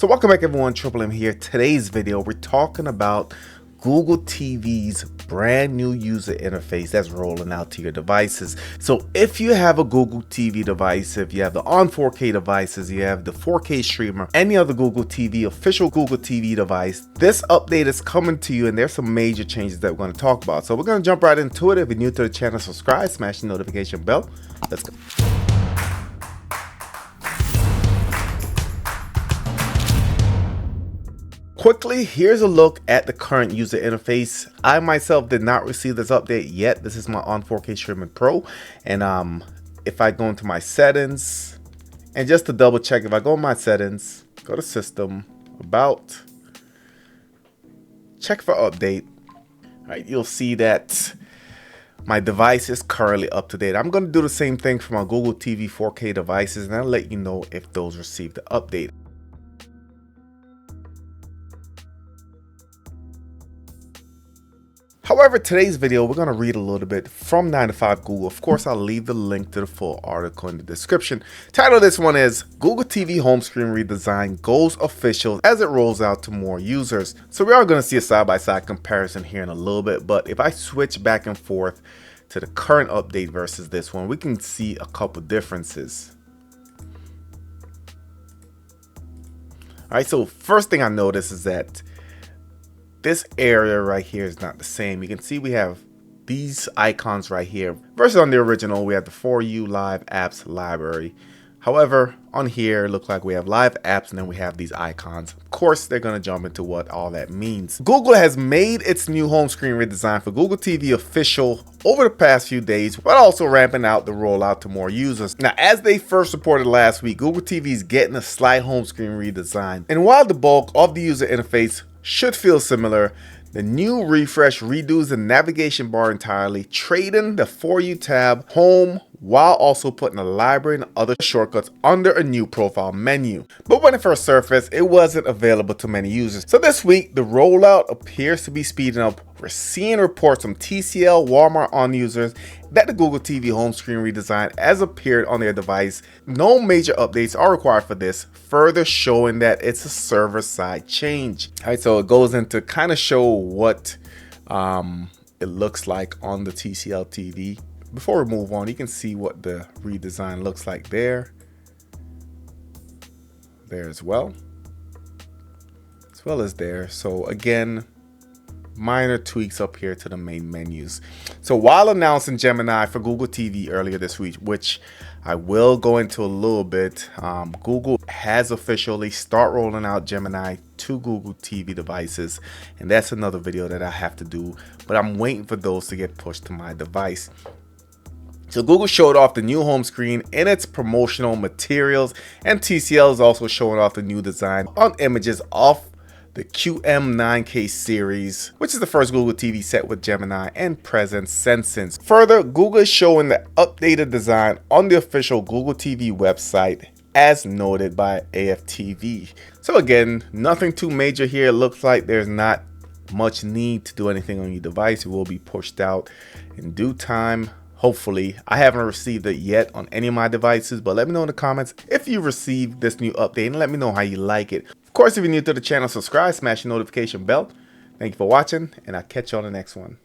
So welcome back everyone, Triple M here. Today's video, we're talking about Google TV's brand new user interface that's rolling out to your devices. So if you have a Google TV device, if you have the Onn 4K devices, you have the 4K streamer, any other Google TV, official Google TV device, this update is coming to you and there's some major changes that we're going to talk about. So we're going to jump right into it. If you're new to the channel, subscribe, smash the notification bell. Let's go. Quickly, here's a look at the current user interface. I myself did not receive this update yet. This is my Onn 4K Streaming Pro, and if I go into my settings, and just to double check, if I go in my settings, go to System, About, check for update. All right, you'll see that my device is currently up to date. I'm going to do the same thing for my Google TV 4K devices, and I'll let you know if those received the update. However, today's video, we're going to read a little bit from 9 to 5 Google. Of course, I'll leave the link to the full article in the description. Title of this one is Google TV Homescreen Redesign Goes Official as it rolls out to more users. So we are going to see a side-by-side comparison here in a little bit, but if I switch back and forth to the current update versus this one, we can see a couple differences. All right, so first thing I notice is that this area right here is not the same. You can see we have these icons right here versus on the original we have the For You Live Apps library. However, on here it looks like we have live apps and then we have these icons. Of course, they're going to jump into what all that means. Google has made its new home screen redesign for Google TV official over the past few days, but also ramping out the rollout to more users. Now, as they first reported last week, Google TV is getting a slight home screen redesign. And while the bulk of the user interface should feel similar, the new refresh redos the navigation bar entirely, trading the For You tab home while also putting a library and other shortcuts under a new profile menu. But when it first surfaced, it wasn't available to many users. So this week, the rollout appears to be speeding up. We're seeing reports from TCL, Walmart Onn users that the Google TV home screen redesign has appeared on their device. No major updates are required for this, further showing that it's a server-side change. All right, so it goes into kind of show what it looks like on the TCL TV. Before we move on, you can see what the redesign looks like there as well as there. So again, minor tweaks up here to the main menus. So while announcing Gemini for Google TV earlier this week, which I will go into a little bit, Google has officially started rolling out Gemini to Google TV devices, and that's another video that I have to do, but I'm waiting for those to get pushed to my device. So Google showed off the new home screen in its promotional materials, and TCL is also showing off the new design on images off the QM9K series, which is the first Google TV set with Gemini and present since. Further, Google is showing the updated design on the official Google TV website as noted by AFTV. So again, nothing too major here. It looks like there's not much need to do anything on your device. It will be pushed out in due time. Hopefully. I haven't received it yet on any of my devices, but let me know in the comments if you received this new update and let me know how you like it. Of course, if you're new to the channel, subscribe, smash the notification bell. Thank you for watching, and I'll catch you on the next one.